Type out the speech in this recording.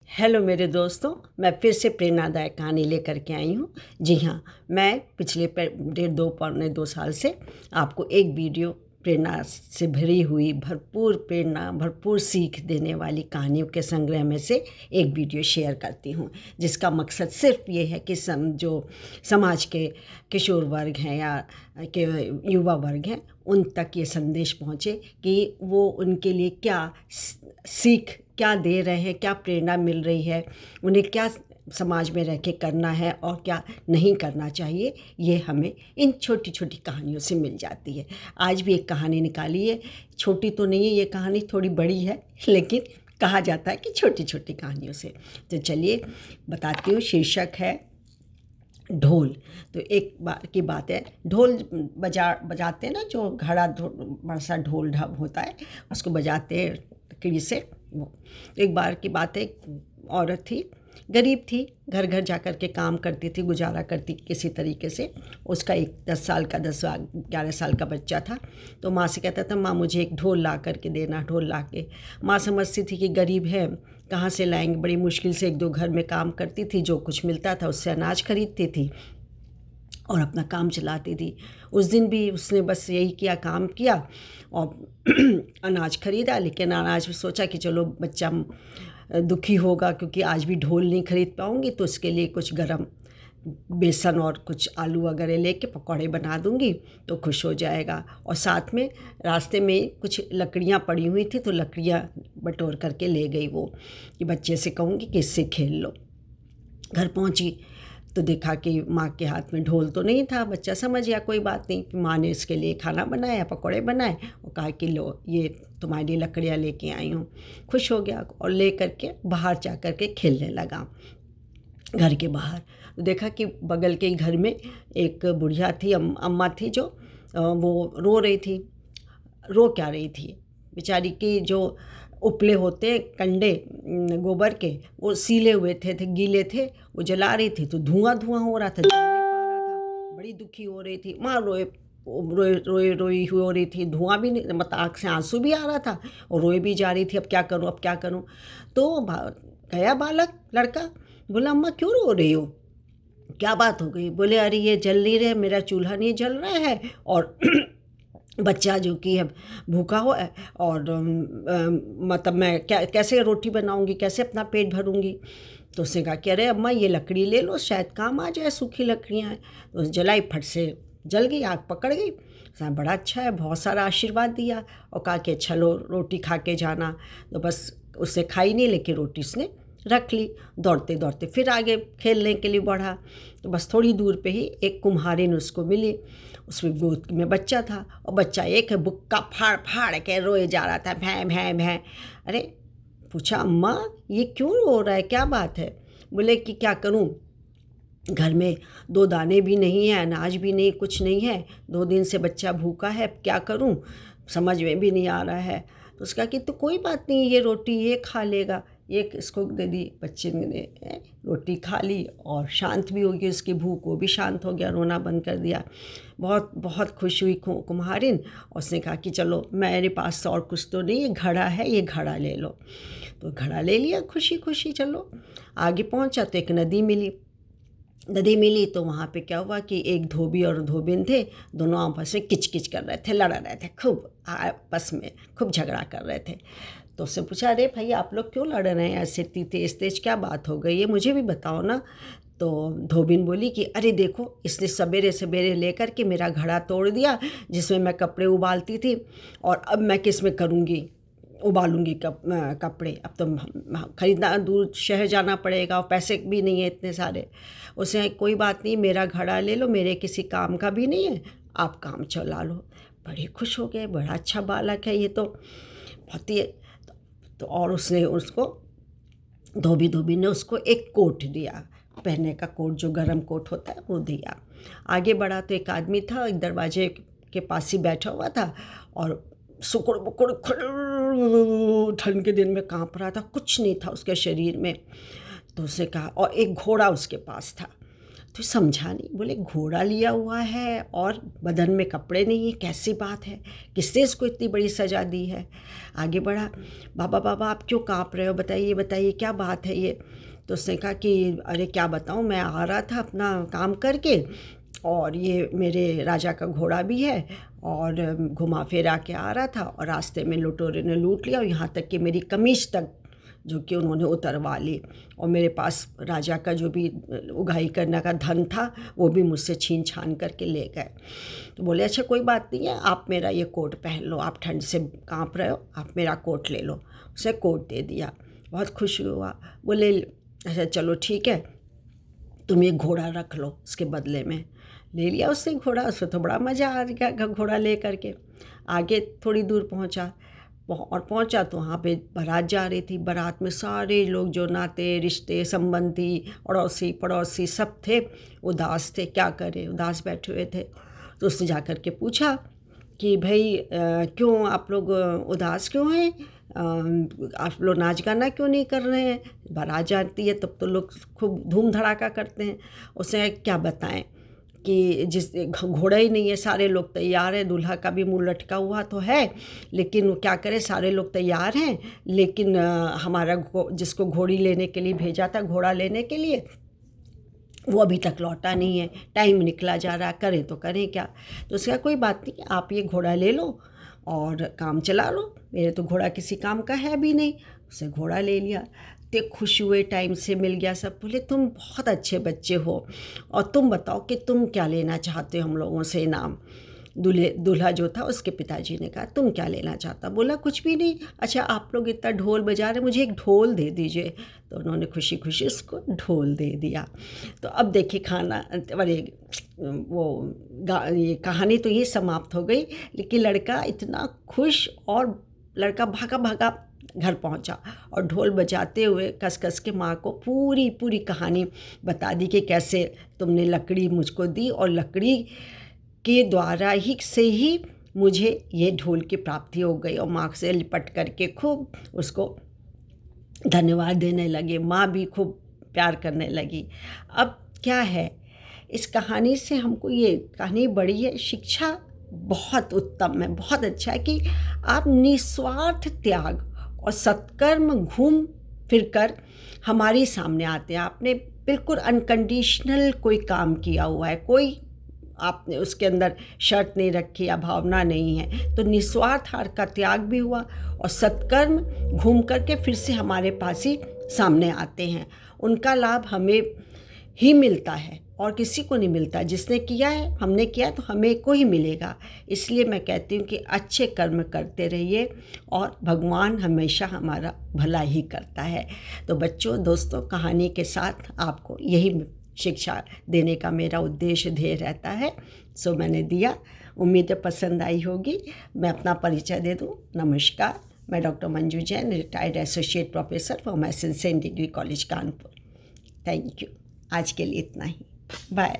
Hello मेरे दोस्तों, मैं फिर से प्रेरणादायक कहानी लेकर के आई हूँ। जी हाँ, मैं पिछले 1.5 पौने 2 साल से आपको एक वीडियो प्रेरणा से भरी हुई भरपूर प्रेरणा, भरपूर सीख देने वाली कहानियों के संग्रह में से एक वीडियो शेयर करती हूँ, जिसका मकसद सिर्फ ये है कि जो समाज के किशोर वर्ग हैं या के युवा वर्ग हैं, उन तक ये संदेश पहुँचे कि वो उनके लिए क्या सीख क्या दे रहे हैं, क्या प्रेरणा मिल रही है, उन्हें क्या समाज में रह के करना है और क्या नहीं करना चाहिए। ये हमें इन छोटी छोटी कहानियों से मिल जाती है। आज भी एक कहानी निकाली है, छोटी तो नहीं है ये कहानी, थोड़ी बड़ी है, लेकिन कहा जाता है कि छोटी छोटी कहानियों से। तो चलिए बताती हूँ। शीर्षक है ढोल। तो एक बार की बात है, ढोल बजाते हैं ना, जो घड़ा बड़ा सा ढोल ढब होता है, उसको बजाते हैं लकड़ी से। वो एक बार की बात है, एक औरत थी, गरीब थी, घर घर जा कर के काम करती थी, गुजारा करती किसी तरीके से। उसका एक 10 11 साल का बच्चा था। तो माँ से कहता था, माँ मुझे एक ढोल ला कर के देना, ढोल ला के। माँ समझती थी कि गरीब है, कहाँ से लाएंगे, बड़ी मुश्किल से 1 2 घर में काम करती थी, जो कुछ मिलता था उससे अनाज खरीदती थी और अपना काम चलाती थी। उस दिन भी उसने बस यही किया, काम किया और अनाज खरीदा। लेकिन अनाज में सोचा कि चलो बच्चा दुखी होगा क्योंकि आज भी ढोल नहीं खरीद पाऊँगी, तो उसके लिए कुछ गरम बेसन और कुछ आलू वगैरह लेके पकौड़े बना दूंगी तो खुश हो जाएगा। और साथ में रास्ते में कुछ लकड़ियाँ पड़ी हुई थी, तो लकड़ियाँ बटोर करके ले गई वो, कि बच्चे से कहूँगी कि इससे खेल लो। घर पहुँची तो देखा कि माँ के हाथ में ढोल तो नहीं था। बच्चा समझ गया कोई बात नहीं, माँ ने इसके लिए खाना बनाया, पकौड़े बनाए और कहा कि लो ये तुम्हारे लिए लकड़ियाँ लेके आई हूँ। खुश हो गया और ले करके बाहर जा कर के खेलने लगा घर के बाहर। तो देखा कि बगल के घर में एक बुढ़िया थी, अम्मा थी, जो वो रो रही थी। रो क्या रही थी बेचारी की, जो उपले होते कंडे गोबर के, वो सीले हुए थे गीले थे, वो जला रही थी तो धुआं धुआं हो रहा था, जल नहीं पा रहा था। बड़ी दुखी हो रही थी माँ, रोए रोए रोए रोई हो रही थी, धुआं भी नहीं, मतलब आँख से आंसू भी आ रहा था और रोए भी जा रही थी, अब क्या करूँ अब क्या करूँ। तो गया बालक लड़का, बोला अम्मा क्यों रो रही हो, क्या बात हो गई। बोले अरे ये जल नहीं रहे, मेरा चूल्हा नहीं जल रहा है और बच्चा जो कि अब भूखा हो है और मतलब मैं क्या कैसे रोटी बनाऊंगी, कैसे अपना पेट भरूंगी। तो उसने कहा कि अरे अम्मा ये लकड़ी ले लो, शायद काम आ जाए, सूखी लकड़ियाँ हैं। तो जलाई, फट से जल गई, आग पकड़ गई। उसने बड़ा अच्छा है, बहुत सारा आशीर्वाद दिया और कहा कि अच्छा लो रोटी खा के जाना। तो बस उसने खाई नहीं, लेकिन रोटी उसने रख ली। दौड़ते दौड़ते फिर आगे खेलने के लिए बढ़ा। तो बस थोड़ी दूर पे ही एक कुम्हारिन उसको मिली, उसमें गोद में बच्चा था और बच्चा एक बुक्का फाड़ फाड़ के रोए जा रहा था, भैं भैं भैं। अरे पूछा अम्मा ये क्यों रो रहा है, क्या बात है। बोले कि क्या करूं, घर में 2 दाने भी नहीं है, अनाज भी नहीं, कुछ नहीं है, 2 दिन से बच्चा भूखा है, अब क्या करूं, समझ में भी नहीं आ रहा है। तो उसका कि तो कोई बात नहीं, ये रोटी ये खा लेगा। ये इसको दे दी, बच्चे ने रोटी खा ली और शांत भी हो गई, उसकी भूख, वो भी शांत हो गया, रोना बंद कर दिया। बहुत बहुत खुश हुई कुम्हारिन। उसने कहा कि चलो मेरे पास और कुछ तो नहीं, ये घड़ा है, ये घड़ा ले लो। तो घड़ा ले लिया खुशी खुशी। चलो आगे पहुंचा तो एक नदी मिली। तो वहाँ पे क्या हुआ कि एक धोबी और धोबिन थे, दोनों आपस में किचकिच कर रहे थे, लड़ रहे थे, खूब आपस में खूब झगड़ा कर रहे थे। तो उससे पूछा अरे भाई आप लोग क्यों लड़ रहे हैं ऐसे, तेज तेज क्या बात हो गई है, मुझे भी बताओ ना। तो धोबिन बोली कि अरे देखो इसने सवेरे सवेरे लेकर के मेरा घड़ा तोड़ दिया, जिसमें मैं कपड़े उबालती थी, और अब मैं किस में करूँगी, उबालूंगी कपड़े, अब तो खरीदना, दूर शहर जाना पड़ेगा और पैसे भी नहीं है इतने सारे। उसे कोई बात नहीं, मेरा घड़ा ले लो, मेरे किसी काम का भी नहीं है, आप काम चला लो। बड़े खुश हो गए, बड़ा अच्छा बालक है ये तो, बहुत ही। तो और उसने उसको धोबी ने उसको एक कोट दिया, पहनने का कोट, जो गर्म कोट होता है वो दिया। आगे बढ़ा तो एक आदमी था, एक दरवाजे के पास ही बैठा हुआ था और सुकुड़ बुकुड़ ठंड के दिन में काँप रहा था, कुछ नहीं था उसके शरीर में। तो उसने कहा, और एक घोड़ा उसके पास था। तो समझा नहीं, बोले घोड़ा लिया हुआ है और बदन में कपड़े नहीं है, कैसी बात है, किसने इसको इतनी बड़ी सज़ा दी है। आगे बढ़ा, बाबा बाबा आप क्यों काँप रहे हो, बताइए बताइए क्या बात है ये। तो उसने कहा कि अरे क्या बताऊँ, मैं आ रहा था अपना काम करके और ये मेरे राजा का घोड़ा भी है और घुमा फिरा के आ रहा था और रास्ते में लुटेरों ने लूट लिया और यहाँ तक कि मेरी कमीज तक जो कि उन्होंने उतरवा ली और मेरे पास राजा का जो भी उगाही करने का धन था वो भी मुझसे छीन छान करके ले गए। तो बोले अच्छा कोई बात नहीं है, आप मेरा ये कोट पहन लो, आप ठंड से काँप रहे हो, आप मेरा कोट ले लो। उसे कोट दे दिया, बहुत खुश हुआ। बोले अच्छा चलो ठीक है, तुम ये घोड़ा रख लो, उसके बदले में। ले लिया उसने घोड़ा, उसको तो बड़ा मज़ा आ गया घोड़ा ले करके। आगे थोड़ी दूर पहुंचा और पहुंचा तो वहाँ पे बारात जा रही थी। बारात में सारे लोग जो नाते रिश्ते संबंधी अड़ोसी पड़ोसी सब थे, उदास थे, क्या करें, उदास बैठे हुए थे। तो उसने जा कर के पूछा कि भाई क्यों आप लोग उदास क्यों हैं, आप लोग नाच गाना क्यों नहीं कर रहे हैं, बारात जाती है तब तो लोग खूब धूम धड़ाका करते हैं। उसने क्या बताएं कि जिस घोड़ा ही नहीं है, सारे लोग तैयार हैं, दूल्हा का भी मुंह लटका हुआ तो है, लेकिन वो क्या करें, सारे लोग तैयार हैं, लेकिन हमारा जिसको घोड़ी लेने के लिए भेजा था, घोड़ा लेने के लिए, वो अभी तक लौटा नहीं है, टाइम निकला जा रहा, करें तो करें क्या। तो उसका कोई बात नहीं, आप ये घोड़ा ले लो और काम चला लो, मेरे तो घोड़ा किसी काम का है भी नहीं। उसे घोड़ा ले लिया, ते खुश हुए, टाइम से मिल गया सब। बोले तुम बहुत अच्छे बच्चे हो और तुम बताओ कि तुम क्या लेना चाहते हो हम लोगों से इनाम। दूल्हा जो था उसके पिताजी ने कहा तुम क्या लेना चाहता। बोला कुछ भी नहीं। अच्छा आप लोग इतना ढोल बजा रहे, मुझे एक ढोल दे दीजिए। तो उन्होंने खुशी खुशी उसको ढोल दे दिया। तो अब देखिए अरे ये कहानी तो ये समाप्त हो गई, लेकिन लड़का इतना खुश और लड़का भागा भागा घर पहुंचा और ढोल बजाते हुए कस कस के माँ को पूरी पूरी कहानी बता दी कि कैसे तुमने लकड़ी मुझको दी और लकड़ी के द्वारा ही से ही मुझे ये ढोल की प्राप्ति हो गई। और माँ से लिपट करके खूब उसको धन्यवाद देने लगे, माँ भी खूब प्यार करने लगी। अब क्या है, इस कहानी से हमको ये कहानी बड़ी है, शिक्षा बहुत उत्तम है, बहुत अच्छा है कि आप निस्वार्थ त्याग और सत्कर्म घूम फिर कर हमारे सामने आते हैं। आपने बिल्कुल अनकंडीशनल कोई काम किया हुआ है, कोई आपने उसके अंदर शर्त नहीं रखी या भावना नहीं है, तो निस्वार्थ हार का त्याग भी हुआ और सत्कर्म घूम करके फिर से हमारे पास ही सामने आते हैं। उनका लाभ हमें ही मिलता है और किसी को नहीं मिलता। जिसने किया है, हमने किया तो हमें को ही मिलेगा। इसलिए मैं कहती हूँ कि अच्छे कर्म करते रहिए और भगवान हमेशा हमारा भला ही करता है। तो बच्चों, दोस्तों, कहानी के साथ आपको यही शिक्षा देने का मेरा उद्देश्य ध्येय रहता है। सो मैंने दिया, उम्मीद है पसंद आई होगी। मैं अपना परिचय दे दूँ। नमस्कार, मैं doctor Manju Jain, retired associate professor from SN Sen degree college Kanpur. Thank you. आज के लिए इतना ही। बाय।